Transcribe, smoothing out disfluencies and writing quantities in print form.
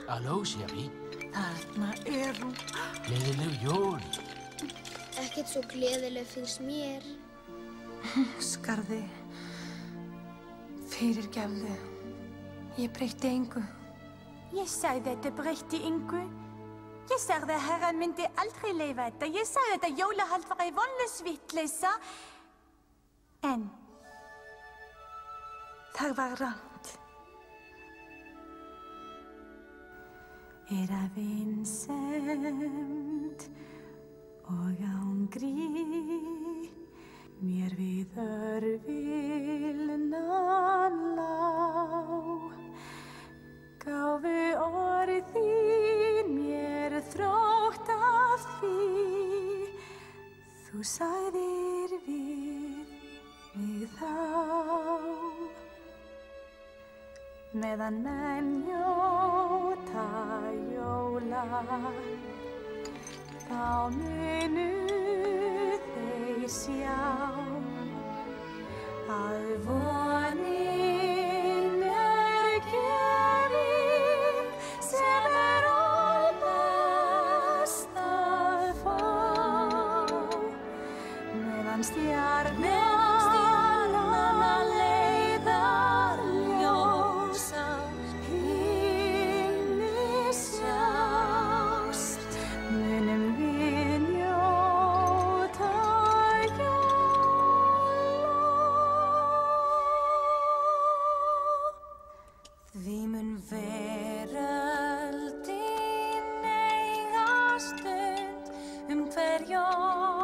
Halló, Sherry. Þarna hún. Gleðileg jól. Ekkert svo gleðileg finnst mér. Skarði. Fyrirgefðu. Ég breytti engu. Ég sagði þetta breytti engu. Ég sagði að herran myndi aldrei leyfa þetta. Ég sagði að jólahald var vonlaus vitleysa. En það var rangt. Vinsemd og ángri mér við örvilnan lá. Gáfu orð þín mér þrótt af því þú sagðir við mig þá. Meðan menn njóta jóla þá munu þeir sjá að vonin gefin sem óbæst að fá. Meðan stjarnanna leiðar ljósa himni sjást, munum við njóta jóla. Því mun veröldin eiga stund hver jól.